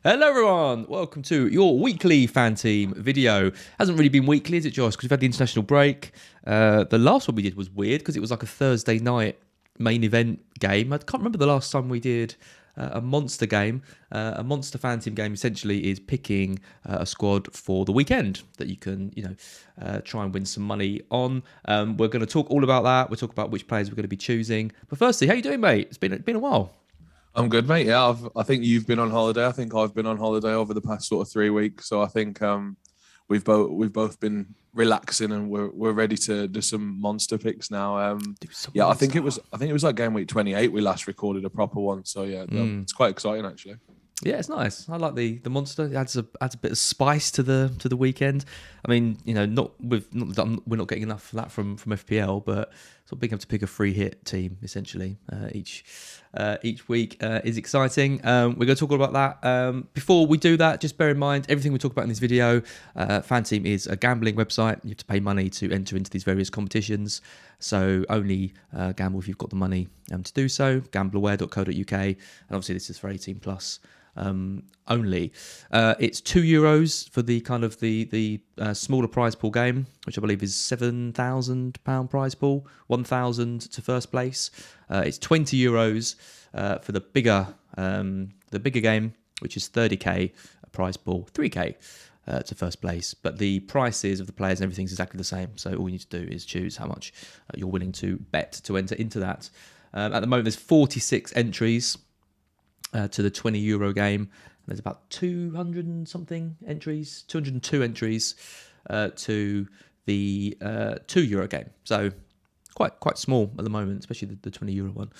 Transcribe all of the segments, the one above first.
Hello everyone, welcome to your weekly fan team video. Hasn't really been weekly, is it, Josh? Because we've had the international break. The last one we did was weird because it was like a Thursday night main event game. I can't remember the last time we did a monster game. A monster fan team game essentially is picking a squad for the weekend that you can, try and win some money on. We're going to talk all about that. We'll talk about which players we're going to be choosing. But firstly, how you doing, mate? It's been a while. I'm good, mate. Yeah, I think you've been on holiday. I think I've been on holiday over the past sort of 3 weeks. So I think we've both been relaxing and we're ready to do some monster picks now. Yeah, I think it was like game week 28 we last recorded a proper one. So yeah, it's quite exciting actually. Yeah, it's nice. I like the monster. It adds a bit of spice to the weekend. I mean, we're not getting enough of that from FPL, but sort of being able to pick a free hit team essentially each week is exciting. We're going to talk all about that. Before we do that, just bear in mind everything we talk about in this video. FanTeam is a gambling website. You have to pay money to enter into these various competitions. So only gamble if you've got the money to do so. Gambleaware.co.uk, and obviously this is for 18 plus. Only. It's €2 for the kind of the smaller prize pool game, which I believe is £7,000 prize pool, 1,000 to first place. It's €20 for the bigger game, which is 30k prize pool, 3k to first place. But the prices of the players and everything's exactly the same. So all you need to do is choose how much you're willing to bet to enter into that. At the moment, there's 46 entries to the €20 game. There's about 200 and something entries, 202 entries to the €2 game. So quite small at the moment, especially the €20 one.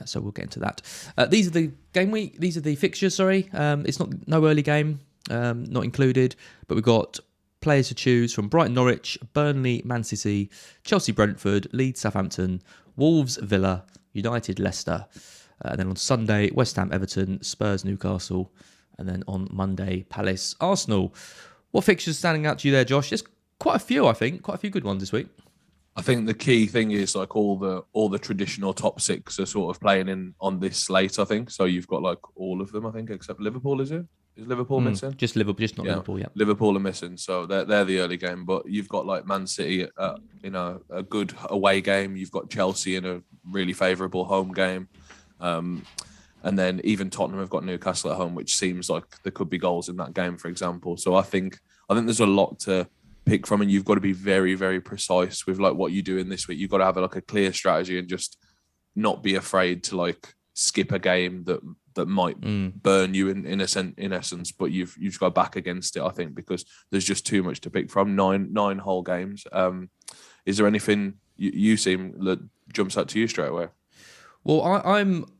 So we'll get into that. These are the game week. These are the fixtures. Sorry, it's no early game, not included. But we've got players to choose from Brighton, Norwich, Burnley, Man City, Chelsea, Brentford, Leeds, Southampton, Wolves, Villa, United, Leicester. And then on Sunday, West Ham, Everton, Spurs, Newcastle. And then on Monday, Palace, Arsenal. What fixtures standing out to you there, Josh? There's quite a few, I think. Quite a few good ones this week. I think the key thing is like all the traditional top six are sort of playing in on this slate. I think so. You've got like all of them, I think, except Liverpool. Is it? Is Liverpool missing? Just Liverpool, just not Liverpool. Yeah, Liverpool are missing, so they're the early game. But you've got like Man City, a good away game. You've got Chelsea in a really favourable home game. And then even Tottenham have got Newcastle at home, which seems like there could be goals in that game, for example. So I think there's a lot to pick from, and you've got to be very, very precise with like what you do in this week. You've got to have like a clear strategy and just not be afraid to like skip a game that might burn you in essence. But you've got to back against it, I think, because there's just too much to pick from. Nine whole games. Is there anything you seem that jumps out to you straight away? Well,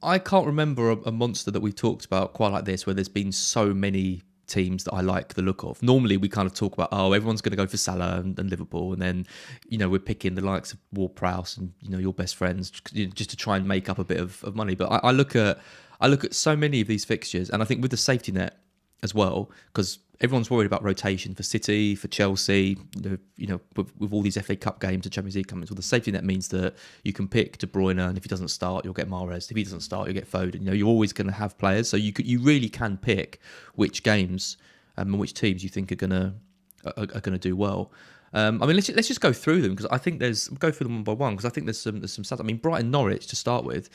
I can't remember a monster that we've talked about quite like this, where there's been so many teams that I like the look of. Normally, we kind of talk about, everyone's going to go for Salah and Liverpool, and then we're picking the likes of Ward-Prowse and your best friends just to try and make up a bit of money. But I look at so many of these fixtures, and I think with the safety net as well, because everyone's worried about rotation for City, for Chelsea, with all these FA Cup games and Champions League coming. So the safety net means that you can pick De Bruyne, and if he doesn't start, you'll get Mahrez. If he doesn't start, you'll get Foden. You're always going to have players, so you really can pick which games and which teams you think are gonna do well. Let's just go through them, because I think go through them one by one, because I think there's some stats. I mean, Brighton, Norwich to start with.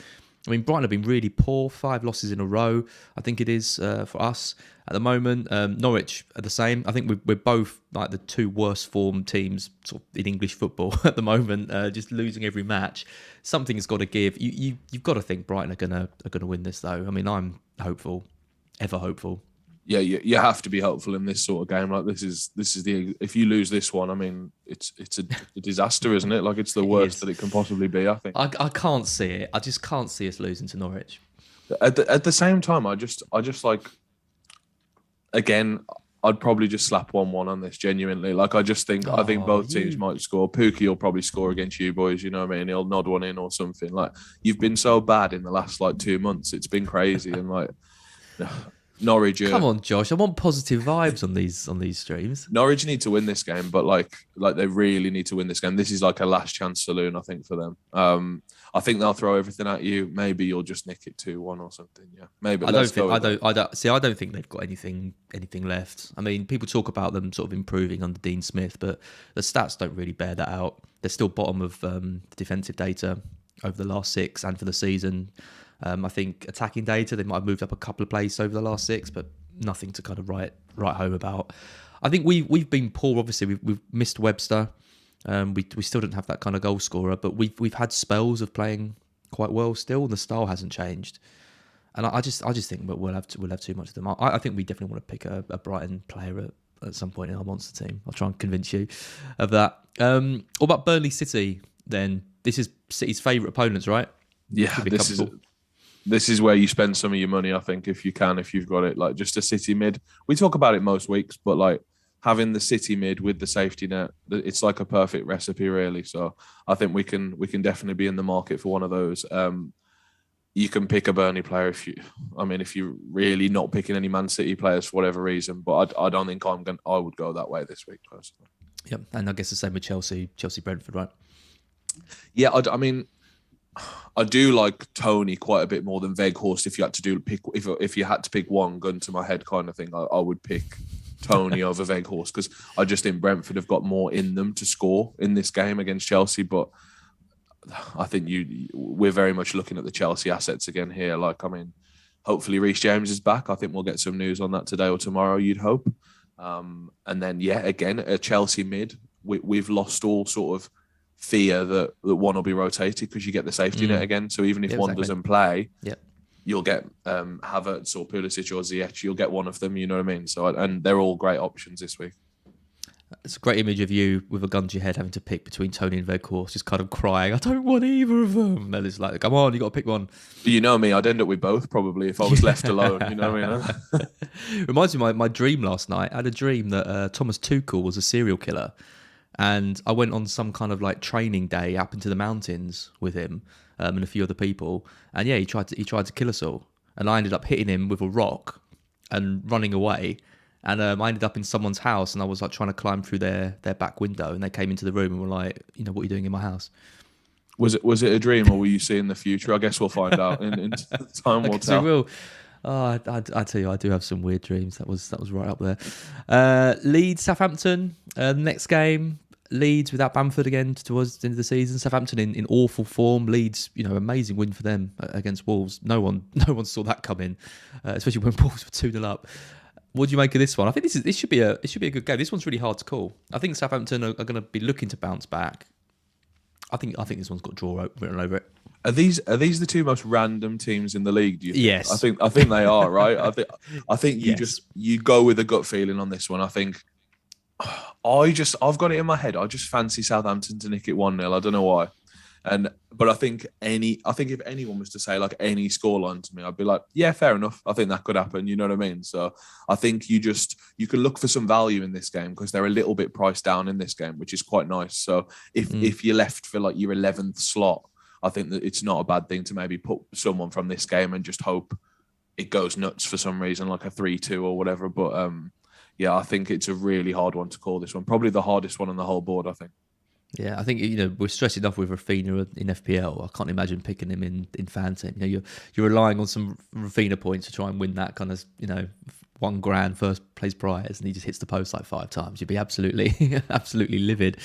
I mean, Brighton have been really poor, 5 losses in a row, I think it is for us at the moment. Norwich are the same. I think we're both like the two worst formed teams sort of in English football at the moment, just losing every match. Something's got to give. You've got to think Brighton are gonna win this, though. I mean, I'm hopeful, ever hopeful. Yeah, you have to be hopeful in this sort of game. Like this is if you lose this one, I mean, it's a disaster, isn't it? Like it's the worst that it can possibly be. I think. I can't see it. I just can't see us losing to Norwich. At the same time, I just like, again, I'd probably just slap 1-1 on this. Genuinely, like I think both teams might score. Pookie will probably score against you boys. You know what I mean? He'll nod one in or something. Like you've been so bad in the last like 2 months. It's been crazy and like. Norwich. Come on, Josh. I want positive vibes on these streams. Norwich need to win this game, but like they really need to win this game. This is like a last chance saloon, I think, for them. I think they'll throw everything at you. Maybe you'll just nick it 2-1 or something. Yeah, maybe. I don't think they've got anything left. I mean, people talk about them sort of improving under Dean Smith, but the stats don't really bear that out. They're still bottom of the defensive data over the last 6 and for the season. I think attacking data, they might have moved up a couple of places over the last 6, but nothing to kind of write home about. I think we've been poor. Obviously, we've missed Webster. We still don't have that kind of goal scorer, but we've had spells of playing quite well still, and the style hasn't changed. And I just think we'll have too much of them. I think we definitely want to pick a Brighton player at some point in our monster team. I'll try and convince you of that. What about Burnley City then? This is City's favourite opponents, right? Yeah, this is where you spend some of your money, I think, if you've got it. Like just a City mid. We talk about it most weeks, but like having the City mid with the safety net, it's like a perfect recipe, really. So I think we can definitely be in the market for one of those. You can pick a Burnley player if you're really not picking any Man City players for whatever reason. But I don't think I would go that way this week personally. Yep, and I guess the same with Chelsea Brentford, right? Yeah, I mean, I do like Tony quite a bit more than Weghorst. If you had to pick one, gun to my head kind of thing, I would pick Tony over Weghorst because I just think Brentford have got more in them to score in this game against Chelsea. But I think we're very much looking at the Chelsea assets again here. Like, I mean, hopefully Reece James is back. I think we'll get some news on that today or tomorrow, you'd hope. And then, yeah, again, a Chelsea mid. We've lost all sort of fear that one will be rotated because you get the safety net again. So even if one doesn't play, you'll get Havertz or Pulisic or Ziyech. You'll get one of them. You know what I mean? So and they're all great options this week. It's a great image of you with a gun to your head having to pick between Tony and Weghorst, just kind of crying, I don't want either of them. And then it's like, come on, you got to pick one. You know me, I'd end up with both probably if I was left alone. You know what I mean? Reminds me of my dream last night. I had a dream that Thomas Tuchel was a serial killer. And I went on some kind of like training day up into the mountains with him and a few other people. And yeah, he tried to kill us all. And I ended up hitting him with a rock and running away. And I ended up in someone's house, and I was like trying to climb through their back window, and they came into the room and were like, "You know, what are you doing in my house?" Was it a dream, or were you seeing the future? I guess we'll find out in time. Will tell. We will. Oh, I tell you, I do have some weird dreams. That was right up there. Leeds, Southampton. Next game, Leeds without Bamford again towards the end of the season. Southampton in awful form. Leeds, amazing win for them against Wolves. No one saw that coming, especially when Wolves were 2-0 up. What do you make of this one? I think this should be a good game. This one's really hard to call. I think Southampton are going to be looking to bounce back. I think this one's got draw written over it. Are these the two most random teams in the league? Do you think? Yes, I think they are, right. I think you go with a gut feeling on this one. I think I've got it in my head. I just fancy Southampton to nick it 1-0. I don't know why. But I think if anyone was to say like any scoreline to me, I'd be like, yeah, fair enough. I think that could happen. You know what I mean? So I think you can look for some value in this game because they're a little bit priced down in this game, which is quite nice. So if you're left for like your 11th slot, I think that it's not a bad thing to maybe put someone from this game and just hope it goes nuts for some reason, like a 3-2 or whatever. But yeah, I think it's a really hard one to call this one. Probably the hardest one on the whole board, I think. Yeah, I think we're stressed enough with Rafinha in FPL. I can't imagine picking him in FanTeam. You're relying on some Rafinha points to try and win that kind of $1,000 first place prize, and he just hits the post like 5 times. You'd be absolutely absolutely livid.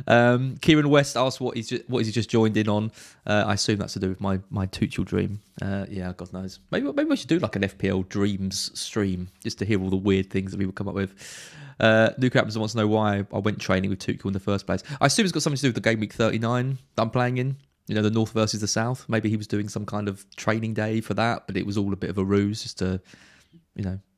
Kieran West asked what he's just joined in on. I assume that's to do with my Tuchel dream. Yeah, God knows. Maybe we should do like an FPL dreams stream just to hear all the weird things that people come up with. Luke Appleton wants to know why I went training with Tuchel in the first place. I assume it's got something to do with the Gameweek 39 that I'm playing in. The North versus the South. Maybe he was doing some kind of training day for that, but it was all a bit of a ruse just to,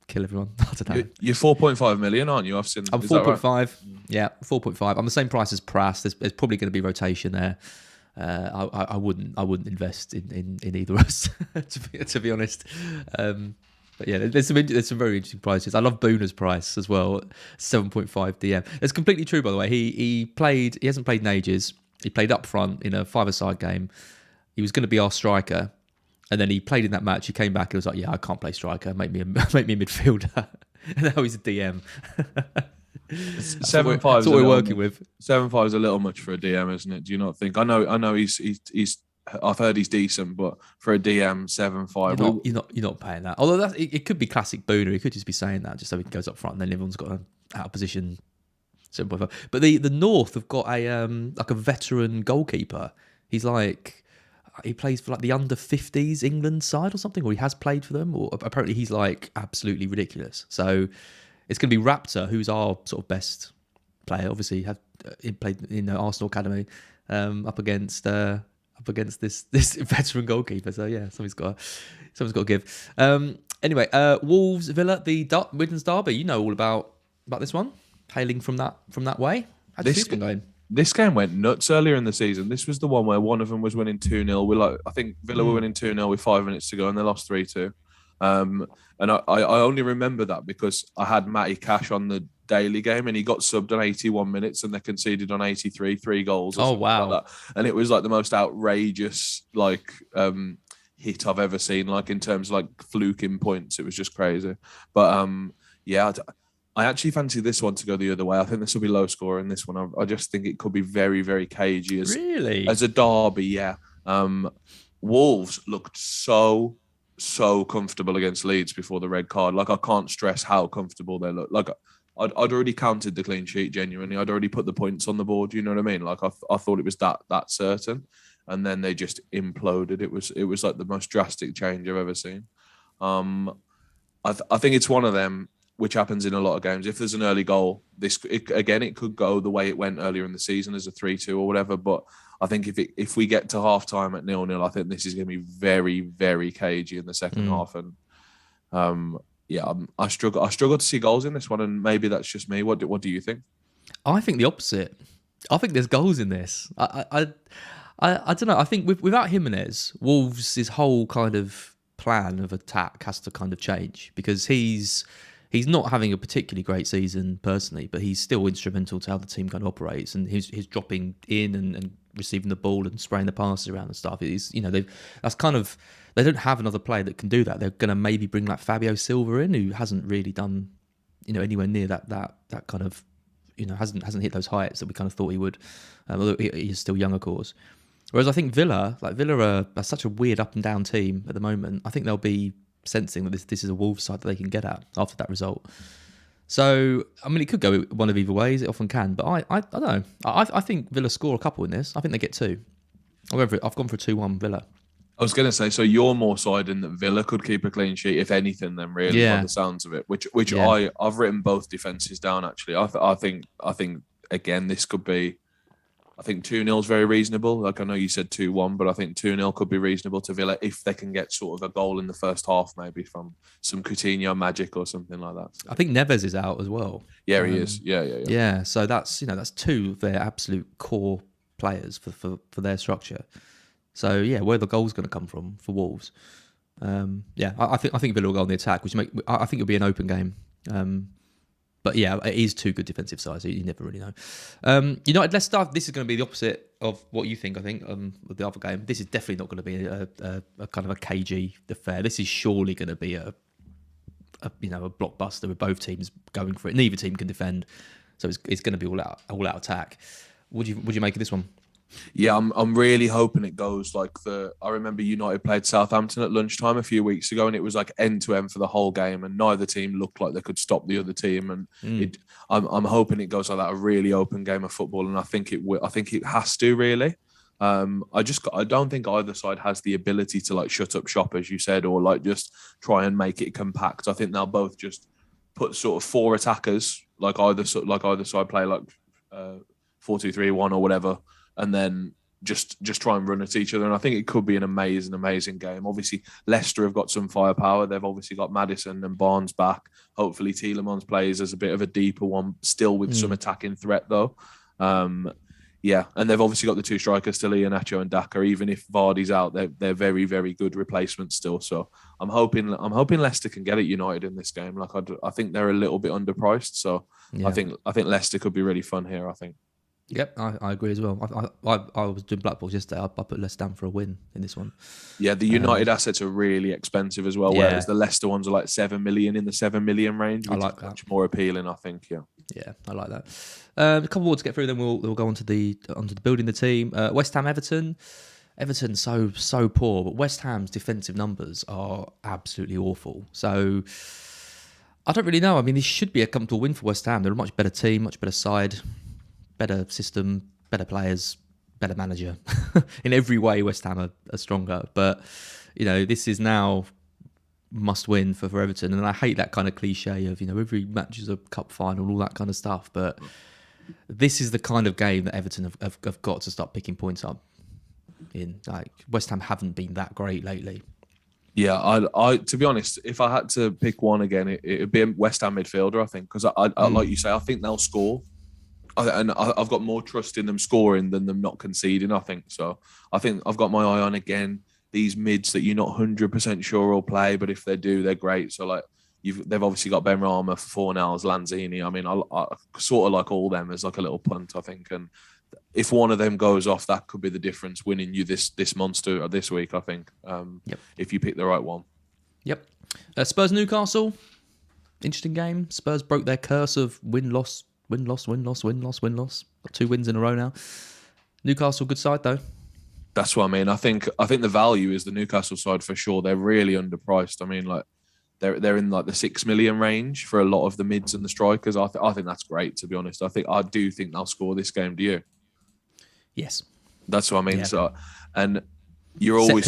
kill everyone. I don't know. You're 4.5 million, aren't you? I'm 4.5. Right? Yeah, 4.5. I'm the same price as Prass. There's probably going to be rotation there. I wouldn't invest in either of us to be honest. But yeah, there's some very interesting prices. I love Booner's price as well, 7.5 DM. It's completely true, by the way. He hasn't played in ages. He played up front in a 5-a-side game. He was going to be our striker, And then he played in that match. He came back and was like, "Yeah, I can't play striker. Make me a midfielder." And now he's a DM. Seven five. That's what we're working with. 7-5 is a little much for a DM, isn't it? Do you not think? I know. He's. I've heard he's decent, but for a DM, 7-5. You're not paying that. Although it could be classic Booner. He could just be saying that just so he goes up front, and then everyone's got an out of position 7.5. But the North have got a like a veteran goalkeeper. He's like. He plays for like the under 50s England side or something, or he has played for them, or apparently he's like absolutely ridiculous. So it's going to be Raptor, who's our sort of best player. Obviously, he played in the Arsenal academy up against this veteran goalkeeper. So yeah, someone's got to give. Anyway, Wolves Villa, the Midlands derby. You know all about this one, hailing from that way. How's this been going? This game went nuts earlier in the season. This was the one where one of them was winning 2-0. I think Villa were winning 2-0 with 5 minutes to go, and they lost 3-2. And I only remember that because I had Matty Cash on the daily game, and he got subbed on 81 minutes, and they conceded on 83, 3 goals. Oh wow! Like that. And it was like the most outrageous hit I've ever seen. Like in terms of like fluking points, it was just crazy. But yeah. I actually fancy this one to go the other way. I think this will be low score in this one. I just think it could be very, very cagey. As a derby, yeah. Wolves looked so comfortable against Leeds before the red card. Like, I can't stress how comfortable they look. Like, I'd already counted the clean sheet, genuinely. I'd already put the points on the board, you know what I mean? Like, I thought it was that certain. And then they just imploded. It was like the most drastic change I've ever seen. I think it's one of them, which happens in a lot of games. If there's an early goal, it could go the way it went earlier in the season as a 3-2 or whatever. But I think if we get to half time at 0-0, I think this is going to be very, very cagey in the second half. And I struggle to see goals in this one, and maybe that's just me. What do you think? I think the opposite. I think there's goals in this. I don't know. I think without Jimenez, Wolves' whole kind of plan of attack has to kind of change, because he's not having a particularly great season personally, but he's still instrumental to how the team kind of operates, and his dropping in and receiving the ball and spraying the passes around and stuff. They don't have another player that can do that. They're going to maybe bring like Fabio Silva in, who hasn't really done anywhere near that kind of hasn't hit those heights that we kind of thought he would. Although he is still young, of course. Whereas I think Villa are such a weird up and down team at the moment. I think they'll be sensing that this is a Wolves side that they can get at after that result. So, I mean, it could go one of either ways. It often can. But I don't know. I think Villa score a couple in this. I think they get 2. I've gone for 2-1 Villa. I was going to say, so you're more siding that Villa could keep a clean sheet, if anything, then really, by the sounds of it. Which I've written both defences down, actually. I think again, this could be... I think 2-0 is very reasonable. Like, I know you said 2-1, but I think 2-0 could be reasonable to Villa if they can get sort of a goal in the first half, maybe from some Coutinho magic or something like that. I think Neves is out as well. Yeah, he is. Yeah. Yeah, so that's 2 of their absolute core players for their structure. So yeah, where the goal's going to come from for Wolves? I think Villa will go on the attack, I think it'll be an open game. But yeah, it is 2 good defensive sides. So you never really know. United Leicester. This is going to be the opposite of what you think. I think with the other game, this is definitely not going to be a kind of a cagey affair. This is surely going to be a blockbuster with both teams going for it. Neither team can defend, so it's going to be all out attack. Would you make of this one? Yeah, I'm really hoping it goes like I remember United played Southampton at lunchtime a few weeks ago, and it was like end to end for the whole game, and neither team looked like they could stop the other team. And I'm hoping it goes like that, a really open game of football, and I think it has to really. I don't think either side has the ability to like shut up shop, as you said, or like just try and make it compact. I think they'll both just put sort of 4 attackers, like either side play like 4-2-3-1 or whatever, and then just try and run at each other. And I think it could be an amazing game. Obviously, Leicester have got some firepower. They've obviously got Maddison and Barnes back. Hopefully, Tielemans plays as a bit of a deeper one, still with some attacking threat though. Yeah, and they've obviously got the 2 strikers still, Iheanacho and Daka. Even if Vardy's out, they're very, very good replacements still. So I'm hoping Leicester can get at United in this game. Like I think they're a little bit underpriced. So yeah. I think Leicester could be really fun here. I think. Yep, I agree as well. I was doing black balls yesterday. I put Leicester down for a win in this one. Yeah, the United assets are really expensive as well, whereas Yeah, the Leicester ones are like 7 million, in the 7 million range, I which is like that. much more appealing, I think. Yeah. Yeah, I like that. A couple more to get through, then we'll go on to the building the team. West Ham, Everton. Everton's so poor, but West Ham's defensive numbers are absolutely awful. So I don't really know. I mean, this should be a comfortable win for West Ham. They're a much better team, much better side, better system, better players, better manager. In every way, West Ham are stronger. But this is now must win for Everton, and I hate that kind of cliche of every match is a cup final and all that kind of stuff, but this is the kind of game that Everton have got to start picking points up in. Like, West Ham haven't been that great lately. Yeah, I to be honest, if I had to pick one again, it'd be a West Ham midfielder, I think, because I like you say, I think they'll score. And I've got more trust in them scoring than them not conceding, I think. So I think I've got my eye on, again, these mids that you're not 100% sure will play, but if they do, they're great. So, like, they've obviously got Ben Rama, Fornals, Lanzini. I mean, I sort of like all them as like a little punt, I think. And if one of them goes off, that could be the difference winning you this monster this week, I think, if you pick the right one. Yep. Spurs Newcastle, interesting game. Spurs broke their curse of win-loss. Got 2 wins in a row now. Newcastle, good side though. That's what I mean. I think the value is the Newcastle side for sure. They're really underpriced. I mean, like, they're in like the 6 million range for a lot of the mids and the strikers. I think that's great, to be honest. I do think they'll score this game. Do you? Yes. That's what I mean. Yeah. So, and you're always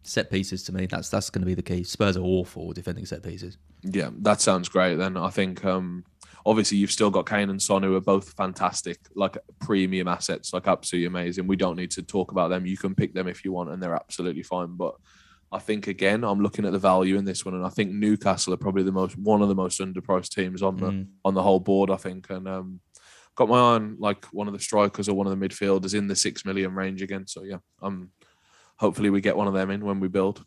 set pieces to me. That's going to be the key. Spurs are awful defending set pieces. Yeah, that sounds great. Then I think obviously you've still got Kane and Son, who are both fantastic, like premium assets, like absolutely amazing. We don't need to talk about them. You can pick them if you want, and they're absolutely fine. But I think, again, I'm looking at the value in this one, and I think Newcastle are probably one of the most underpriced teams on the whole board, I think. And got my eye on like one of the strikers or one of the midfielders in the 6 million range again. So yeah, hopefully we get one of them in when we build.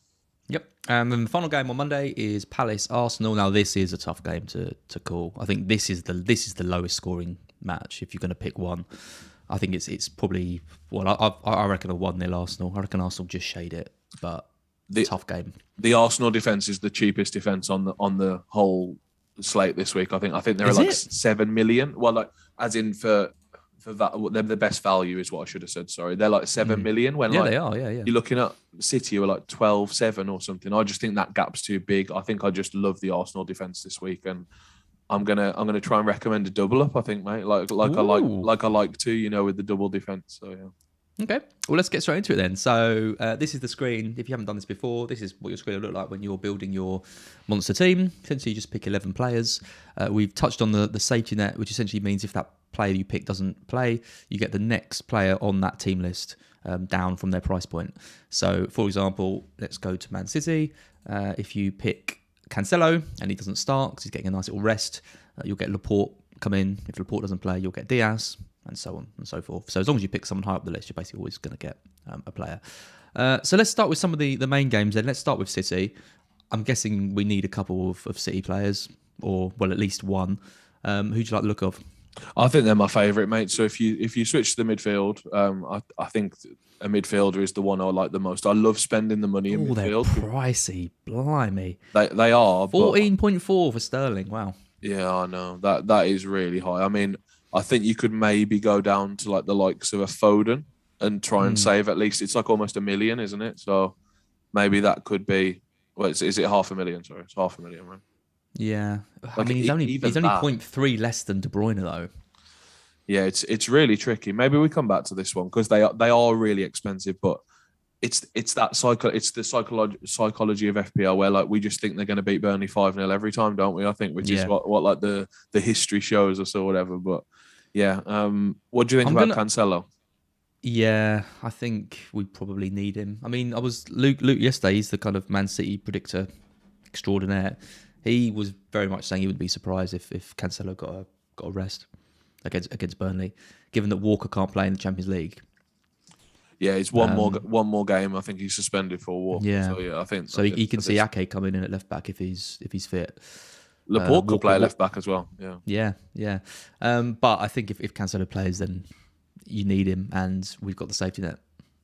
Yep. And then the final game on Monday is Palace Arsenal. Now this is a tough game to call. I think this is the lowest scoring match if you're going to pick one. I think it's probably I reckon a 1-0 Arsenal. I reckon Arsenal just shade it, but tough game. The Arsenal defense is the cheapest defense on the whole slate this week. I think they're like 7 million. Well, like, as in for that, they're the best value is what I should have said. Sorry, they're like 7 million. When they are. Yeah. You're looking at City, who are like 12-7 or something. I just think that gap's too big. I think I just love the Arsenal defense this week, and I'm gonna try and recommend a double up. I think, mate, like I like to, with the double defense. So yeah. Okay, well, let's get straight into it then. So this is the screen. If you haven't done this before, this is what your screen will look like when you're building your monster team. Essentially, you just pick 11 players. We've touched on the safety net, which essentially means if that player you pick doesn't play, you get the next player on that team list down from their price point. So, for example, let's go to Man City. If you pick Cancelo and he doesn't start because he's getting a nice little rest, you'll get Laporte come in. If Laporte doesn't play, you'll get Diaz, and so on and so forth. So as long as you pick someone high up the list, you're basically always going to get a player. So let's start with some of the main games then. Let's start with City. I'm guessing we need a couple of City players, or, well, at least one. Who do you like the look of? I think they're my favourite, mate. So if you switch to the midfield, I think a midfielder is the one I like the most. I love spending the money in midfield. They're pricey, blimey. They are 14.4 for Sterling. Wow. Yeah, I know that is really high. I mean, I think you could maybe go down to like the likes of a Foden and try and save at least. It's like almost $1 million, isn't it? So maybe that could be. Well, is it $500,000? Sorry, it's $500,000, right? Yeah, Like, I mean he's only even 0.3 less than De Bruyne though. Yeah, it's really tricky. Maybe we come back to this one because they are really expensive, but it's that psychology of FPL where, like, we just think they're going to beat Burnley 5-0 every time, don't we? I think, which is what like the history shows us or whatever. But yeah, what do you think about Cancelo? Yeah, I think we probably need him. I mean, I was Luke yesterday. He's the kind of Man City predictor extraordinaire. He was very much saying he wouldn't be surprised if Cancelo got a rest against Burnley, given that Walker can't play in the Champions League. Yeah, it's one more game. I think he's suspended for Walker. Yeah, so yeah, I think so. He can see Ake coming in at left back if he's fit. Laporte could play Walker- left back as well. Yeah. Yeah. But I think if Cancelo plays, then you need him, and we've got the safety net,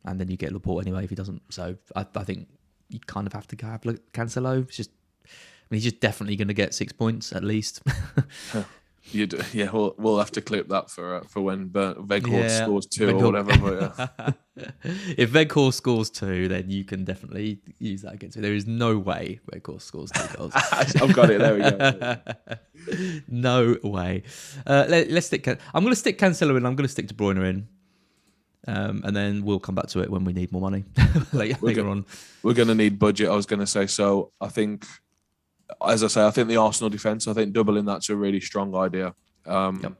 and then you get Laporte anyway if he doesn't. So I think you kind of have to have Cancelo. It's just, he's just definitely going to get 6 points at least. Yeah, we'll have to clip that for when Weghorst scores 2 or Weghorst. whatever. But If Weghorst scores 2, then you can definitely use that against him. There is no way Weghorst scores 2 goals. I've got it. There we go. No way. Let's stick. I'm going to stick Cancelo in. I'm going to stick De Bruyne in. And then we'll come back to it when we need more money later on. We're going to need budget, I was going to say. So I think, as I say, I think the Arsenal defence, I think doubling that's a really strong idea. Yep.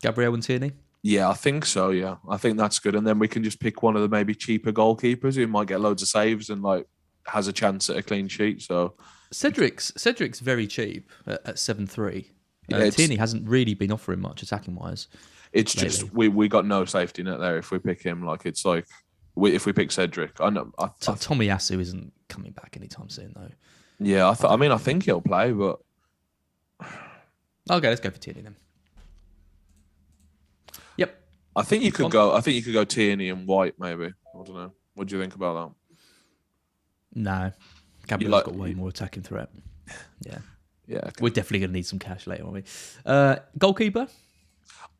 Gabriel and Tierney? Yeah, I think so, yeah. I think that's good. And then we can just pick one of the maybe cheaper goalkeepers who might get loads of saves and has a chance at a clean sheet. So Cedric's very cheap at 7.3. Yeah, Tierney hasn't really been offering much attacking-wise. It's lately. Just we got no safety net there if we pick him. If we pick Cedric. I know Tomiyasu isn't coming back anytime soon, though. Yeah, I think he'll play, but okay, let's go for Tierney then. Yep. I think you could go Tierney and White maybe. I don't know. What do you think about that? No, Gabriel's got way more attacking threat. Yeah. Yeah. Okay. We're definitely going to need some cash later, aren't we? Goalkeeper.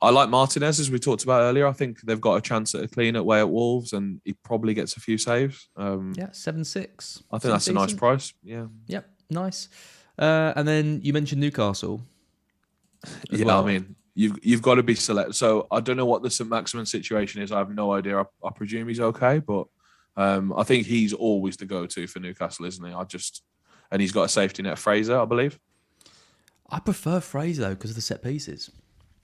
I like Martinez, as we talked about earlier. I think they've got a chance at a clean away at Wolves, and he probably gets a few saves. 7.6. I think that's a nice price. Yeah. Yep, nice. And then you mentioned Newcastle. Yeah, well. I mean, you've got to be select. So I don't know what the St. Maximin situation is. I have no idea. I presume he's okay, but I think he's always the go-to for Newcastle, isn't he? And he's got a safety net, Fraser, I believe. I prefer Fraser though because of the set pieces.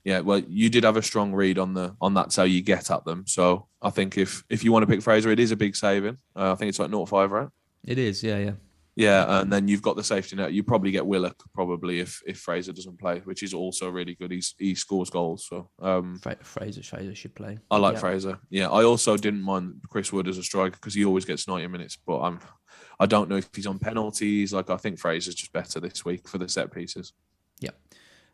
Yeah, well, you did have a strong read on that's how you get at them. So I think if you want to pick Fraser, it is a big saving. I think it's like 0.5, right? It is, yeah. Yeah, and then you've got the safety net. You probably get Willock probably if Fraser doesn't play, which is also really good. He scores goals, so Fraser should play. I like Fraser. Yeah, I also didn't mind Chris Wood as a striker because he always gets 90 minutes. But I don't know if he's on penalties. I think Fraser's just better this week for the set pieces. Yeah.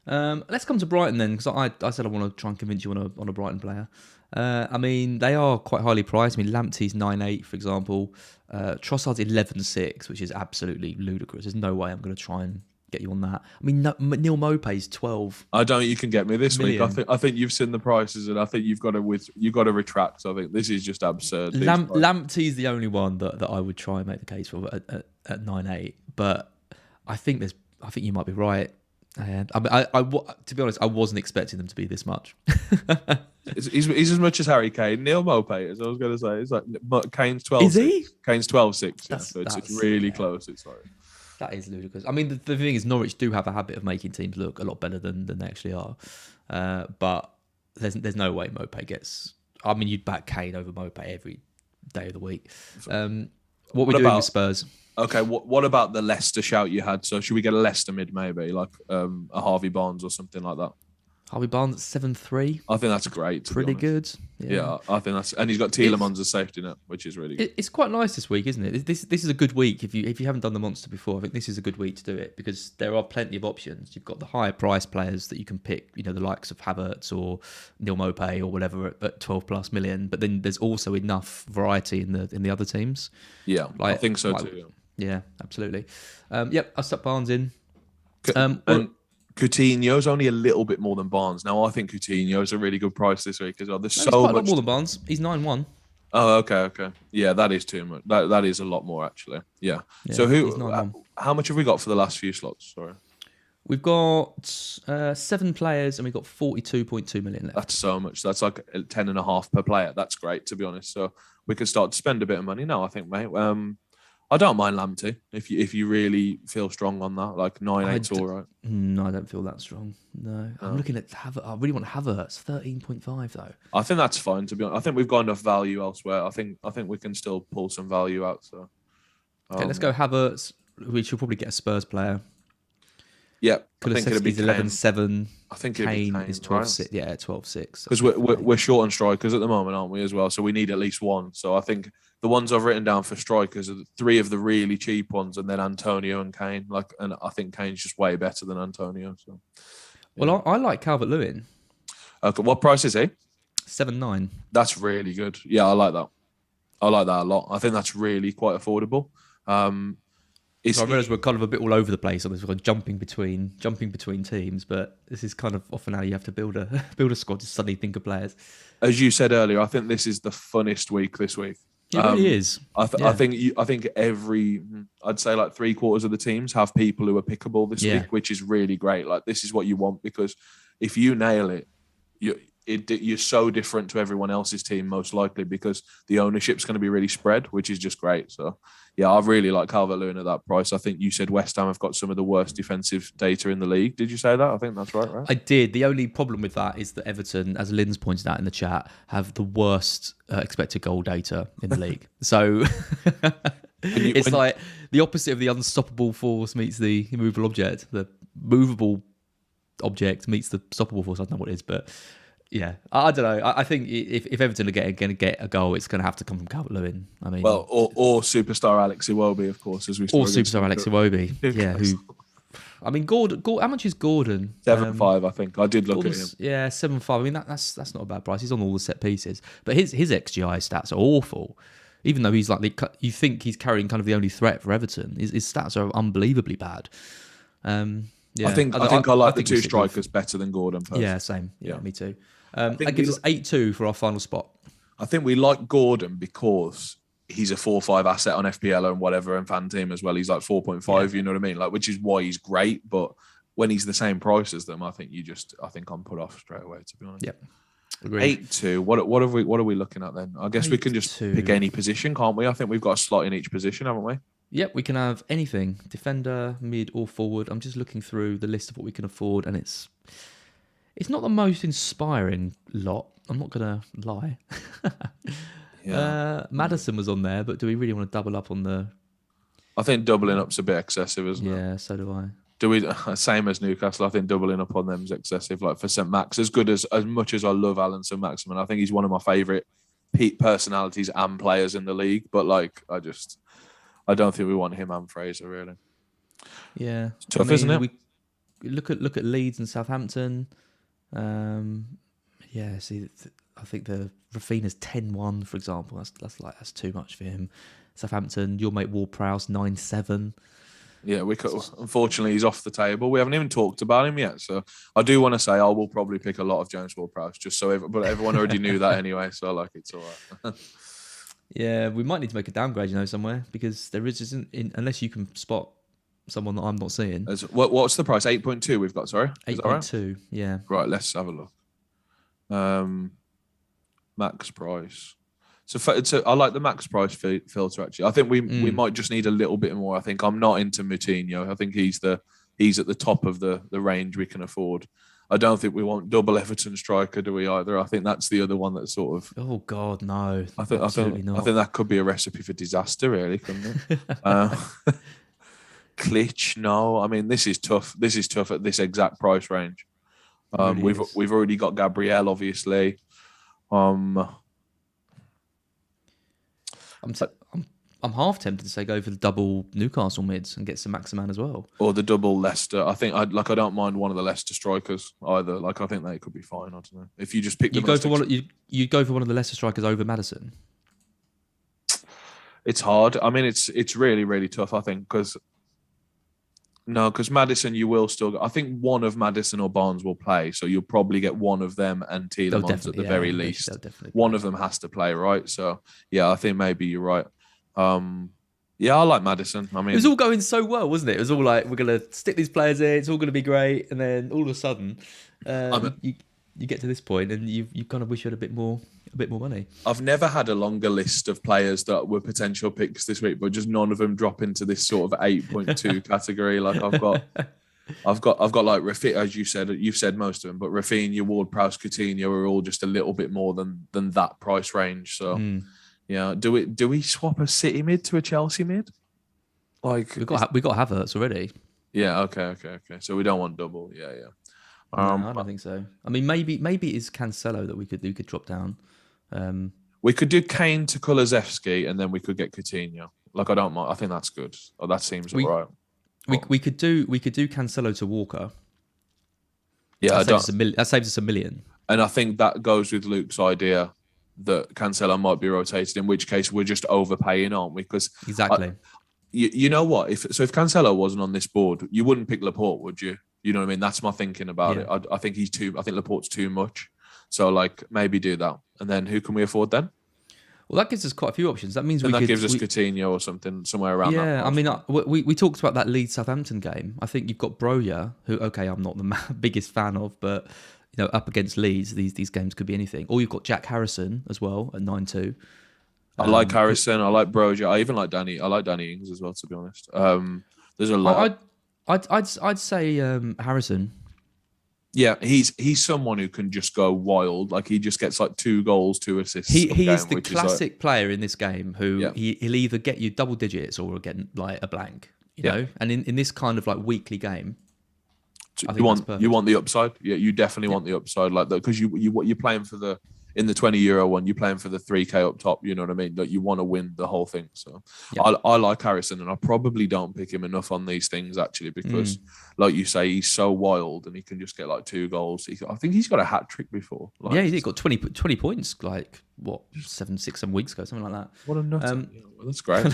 Let's come to Brighton then, because I said I want to try and convince you on a Brighton player. I mean, they are quite highly priced. I mean, Lamptey's 9.8, for example. Trossard's 11.6, which is absolutely ludicrous. There's no way I'm going to try and get you on that. I mean, Neil Maupay's 12. I don't think you can get me this million. Week. I think you've seen the prices, and I think you've got to retract. I think this is just absurd. Lamptey's the only one that I would try and make the case for at 9.8, but I think you might be right. And to be honest, I wasn't expecting them to be this much. he's as much as Harry Kane. Neil Maupay, as I was going to say, it's like Kane's 12. Is he? Kane's 12.6. Yeah, so it's really close. It's like that is ludicrous. I mean, the thing is, Norwich do have a habit of making teams look a lot better than they actually are. But there's no way Maupay gets. I mean, you'd back Kane over Maupay every day of the week. What we doing with Spurs? Okay, what about the Leicester shout you had? So should we get a Leicester mid maybe, like a Harvey Barnes or something like that? Harvey Barnes at 7.3. I think that's great. Pretty good. Yeah, I think that's, and he's got Tielemans as safety net, which is really good. It's quite nice this week, isn't it? This is a good week if you haven't done the monster before. I think this is a good week to do it because there are plenty of options. You've got the higher price players that you can pick, the likes of Havertz or Neil Maupay or whatever at 12+ million. But then there's also enough variety in the other teams. Yeah, I think so too. Yeah, absolutely. Yep, I stuck Barnes in. And Coutinho's only a little bit more than Barnes. Now, I think Coutinho's a really good price this week as well. There's so much. A lot more than Barnes. He's 9.1. Oh, okay. Yeah, that is too much. That is a lot more, actually. Yeah. So how much have we got for the last few slots? Sorry. We've got 7 players and we've got 42.2 million left. That's so much. That's like 10.5 per player. That's great, to be honest. So we can start to spend a bit of money now, I think, mate. I don't mind Lamptey if you really feel strong on that. Like 9.8's all right. No, I don't feel that strong. No. I'm looking at Havertz. I really want Havertz. 13.5 though. I think that's fine, to be honest. I think we've got enough value elsewhere. I think we can still pull some value out. So okay, let's go Havertz. We should probably get a Spurs player. Yeah, I think it'll be Kulusevski's Kane. 11-7. I think it'll be Kane Kane, is 12-6. right? Yeah, 12-6. Because we're short on strikers at the moment, aren't we, as well? So we need at least one. So I think the ones I've written down for strikers are three of the really cheap ones, and then Antonio and Kane. And I think Kane's just way better than Antonio. So, yeah. Well, I like Calvert-Lewin. Okay, what price is he? 7-9. That's really good. Yeah, I like that. I like that a lot. I think that's really quite affordable. So I realise we're kind of a bit all over the place on this. We're kind of jumping between teams, but this is kind of often how you have to build a squad to suddenly think of players. As you said earlier, I think this is the funnest week this week. It really is. I think I'd say like 3/4 of the teams have people who are pickable this week, which is really great. Like, this is what you want, because if you nail it, you're so different to everyone else's team, most likely, because the ownership's going to be really spread, which is just great. So, yeah, I really like Calvert-Lewin at that price. I think you said West Ham have got some of the worst defensive data in the league. Did you say that? I think that's right? I did. The only problem with that is that Everton, as Lynn's pointed out in the chat, have the worst expected goal data in the league. So it's like the opposite of the unstoppable force meets the immovable object. The movable object meets the stoppable force. I don't know what it is, but... yeah, I don't know. I think if Everton are going to get a goal, it's going to have to come from Calvert-Lewin. I mean, well, or superstar Alex Iwobi, of course, as we saw. Or superstar Alex Iwobi, yeah. Who, I mean, Gordon. How much is Gordon? 7.5, I think. I did look at him. Yeah, 7.5. I mean, that's not a bad price. He's on all the set pieces, but his XGI stats are awful. Even though he's like you think he's carrying kind of the only threat for Everton, his stats are unbelievably bad. Yeah, I think I like the two strikers better than Gordon. Personally. Yeah, same. Yeah, me too. That gives us 8-2 for our final spot. I think we like Gordon because he's a 4-5 asset on FPL and whatever, and FanTeam as well. He's like 4.5. Yeah. You know what I mean? Like, which is why he's great. But when he's the same price as them, I think I'm put off straight away. To be honest. Yep. 8-2. What are we looking at then? I guess we can just pick any position, can't we? I think we've got a slot in each position, haven't we? Yep, we can have anything: defender, mid, or forward. I'm just looking through the list of what we can afford, and it's not the most inspiring lot. I'm not going to lie. Maddison was on there, but do we really want to double up on the... I think doubling up's a bit excessive, isn't it? Yeah, so do I. Do we? Same as Newcastle. I think doubling up on them is excessive. Like for St. Max, as much as I love Alan St. Maximin, I think he's one of my favourite personalities and players in the league. But like, I don't think we want him and Fraser really. Yeah, it's tough, isn't it? We look at Leeds and Southampton. See, I think the Rafinha's 10-1, for example. That's too much for him. Southampton, your mate Ward-Prowse 9-7. Yeah, unfortunately he's off the table. We haven't even talked about him yet. So I do want to say I will probably pick a lot of James Ward-Prowse, just so but everyone already knew that anyway. So like, it's all right. Yeah, we might need to make a downgrade, somewhere, because there isn't unless you can spot someone that I'm not seeing. What's the price? 8.2 we've got, sorry? 8.2, right? Yeah. Right, let's have a look. Max price. So I like the max price filter, actually. I think we might just need a little bit more. I think I'm not into Moutinho. I think he's at the top of the range we can afford. I don't think we want double Everton striker, do we, either? I think that's the other one that's sort of... Oh, God, no. I think that could be a recipe for disaster, really, couldn't it? Klitsch, no. I mean, this is tough. This is tough at this exact price range. We've already got Gabriel, obviously. I'm half tempted to say go for the double Newcastle mids and get some Maximan as well, or the double Leicester. I think I don't mind one of the Leicester strikers either. Like, I think they could be fine. I don't know if you just pick. You go for one of the Leicester strikers over Maddison. It's hard. I mean, it's really, really tough. I think because Maddison, you will still. I think one of Maddison or Barnes will play, so you'll probably get one of them and Tielemans at the very least. One of them has to play, right? So yeah, I think maybe you're right. Yeah, I like Maddison. I mean, it was all going so well, wasn't it? It was all like, we're gonna stick these players in. It's all gonna be great, and then all of a sudden, you get to this point, and you kind of wish you had a bit more money. I've never had a longer list of players that were potential picks this week, but just none of them drop into this sort of 8.2 category. Like I've got like Rafinha, as you've said most of them, but Rafinha, Ward-Prowse, Coutinho are all just a little bit more than that price range. So yeah, do we swap a City mid to a Chelsea mid? Like we got Havertz already. Yeah. Okay. So we don't want double. Yeah. No, Um, I don't think so. I mean, maybe it is Cancelo that we could drop down. Um, we could do Kane to Kulusevski, and then we could get Coutinho. Like I don't mind. I think that's good. Oh, that seems all we right. we But, we could do Cancelo to Walker. yeah, I That saves don't. us a million. That saves us a million. And I think that goes with Luke's idea that Cancelo might be rotated. In which case, we're just overpaying, aren't we? Because Exactly. you know what? If Cancelo wasn't on this board, you wouldn't pick Laporte, would you? You know what I mean? That's my thinking about Yeah. it. I think he's too. I think Laporte's too much. So like maybe do that, and then who can we afford then? Well, that gives us quite a few options. That means And we that could. gives us Coutinho or something somewhere around that Yeah, I price mean, point. we talked about that Leeds Southampton game. I think you've got Broja, who okay, I'm not the biggest fan of, but up against Leeds, these games could be anything. Or you've got Jack Harrison as well at 9-2. I like Harrison. I like Broja. I even like Danny. I like Danny Ings as well. To be honest, there's a lot. I'd say Harrison. Yeah, he's someone who can just go wild. Like he just gets like 2 goals, 2 assists. He game, is the classic player in this game who Yeah. he'll either get you double digits or get like a blank. You know, and in this kind of like weekly game, I think you want the upside. Yeah, you definitely want the upside like that because you're playing for the in the €20 one. You're playing for the 3K up top. You know what I mean? Like you want to win the whole thing. So I like Harrison, and I probably don't pick him enough on these things actually because, like you say, he's so wild and he can just get like 2 goals. I think he's got a hat trick before. Like, yeah, he got 20 points like what 7 weeks ago, something like that. What a nut! That's great.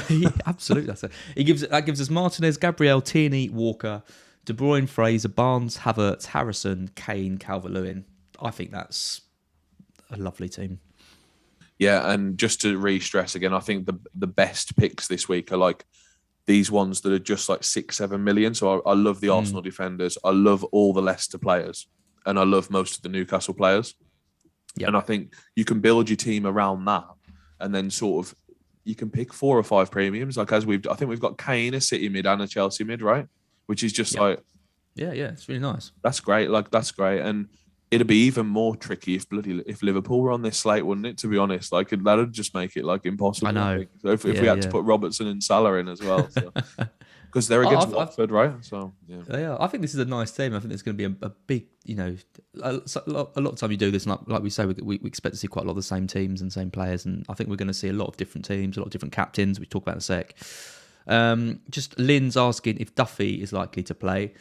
Absolutely, that gives us Martinez, Gabriel, Tierney, Walker, De Bruyne, Fraser, Barnes, Havertz, Harrison, Kane, Calvert-Lewin. I think that's a lovely team. Yeah, and just to re-stress again, I think the best picks this week are like these ones that are just like 6-7 million. So I love the Arsenal defenders. I love all the Leicester players, and I love most of the Newcastle players. Yep. And I think you can build your team around that, and then sort of you can pick 4 or 5 premiums. Like I think we've got Kane, a City mid, and a Chelsea mid, right? Which is just like, yeah, it's really nice. That's great. Like that's great, and it'd be even more tricky if Liverpool were on this slate, wouldn't it? To be honest, like that'd just make it like impossible. I know. So if we had to put Robertson and Salah in as well, because they're against Watford, right? So yeah, I think this is a nice team. I think there's going to be a big, a lot of time you do this, and like we say, we expect to see quite a lot of the same teams and same players, and I think we're going to see a lot of different teams, a lot of different captains. We talk about in a sec. Just Lynn's asking if Duffy is likely to play.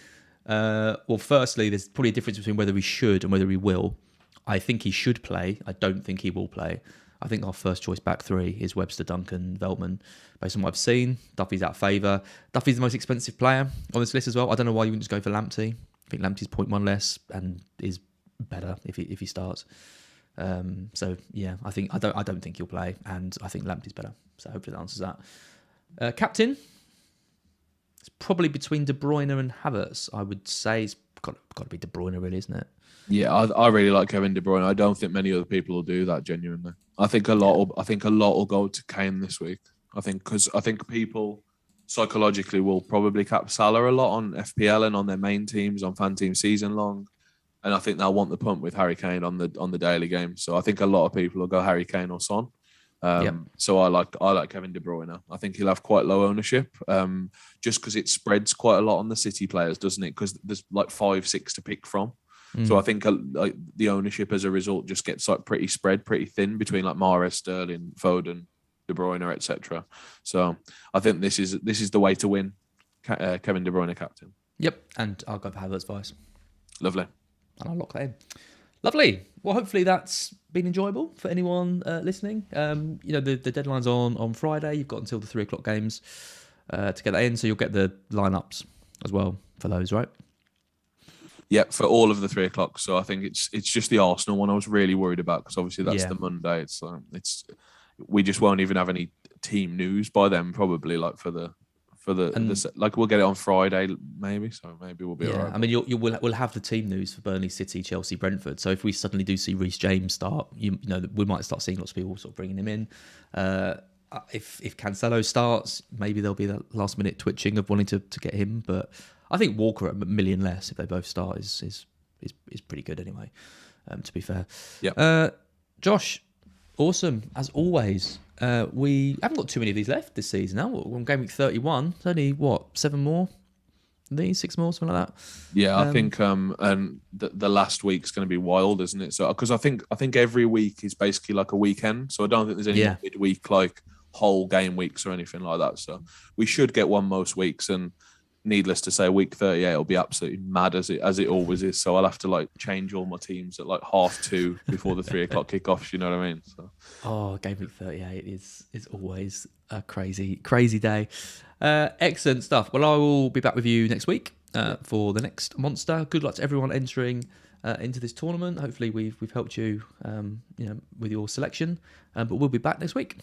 Well, firstly, there's probably a difference between whether he should and whether he will. I think he should play. I don't think he will play. I think our first choice back 3 is Webster, Duncan, Veltman. Based on what I've seen, Duffy's out of favour. Duffy's the most expensive player on this list as well. I don't know why you wouldn't just go for Lamptey. I think Lamptey's 0.1 less and is better if he starts. So yeah, I don't think he'll play, and I think Lamptey's better. So hopefully that answers that. Captain, it's probably between De Bruyne and Havertz. I would say it's got to be De Bruyne, really, isn't it? Yeah, I really like Kevin De Bruyne. I don't think many other people will do that genuinely. I think a lot will go to Kane this week. I think people psychologically will probably cap Salah a lot on FPL and on their main teams on FanTeam season long, and I think they'll want the punt with Harry Kane on the daily game. So I think a lot of people will go Harry Kane or Son. So I like Kevin De Bruyne. I think he'll have quite low ownership, just because it spreads quite a lot on the City players, doesn't it? Because there's like 5-6 to pick from. So I think like the ownership as a result just gets like pretty thin between like Mahrez, Sterling, Foden, De Bruyne, etc. So I think this is the way to win. Kevin De Bruyne captain. Yep, and I'll go for Havertz vice. Lovely. And I'll lock that in. Lovely. Well, hopefully that's been enjoyable for anyone listening. The deadline's on Friday. You've got until the 3:00 games to get that in, so you'll get the lineups as well for those, right? Yeah, for all of the 3:00. So I think it's just the Arsenal one I was really worried about because obviously that's the Monday. We just won't even have any team news by then probably like for the like we'll get it on Friday maybe, so maybe we'll be all right. I mean we'll have the team news for Burnley, City, Chelsea, Brentford. So if we suddenly do see Reece James start, you know we might start seeing lots of people sort of bringing him in. If Cancelo starts, maybe there'll be that last minute twitching of wanting to get him, but I think Walker at a million less if they both start is pretty good anyway. To be fair, Josh, awesome as always. We haven't got too many of these left this season now. We're on Gameweek 31. It's only 7 more. these 6 more, something like that. Yeah, I think and the last week's going to be wild, isn't it? So because I think every week is basically like a weekend, so I don't think there's any more midweek like whole game weeks or anything like that. So we should get one most weeks, and needless to say, week 38 will be absolutely mad as it always is. So I'll have to like change all my teams at like 2:30 before the 3 o'clock kickoffs. You know what I mean? So. Game week 38 is always a crazy day. Excellent stuff. Well, I will be back with you next week for the next monster. Good luck to everyone entering into this tournament. Hopefully we've helped you, with your selection. But we'll be back next week.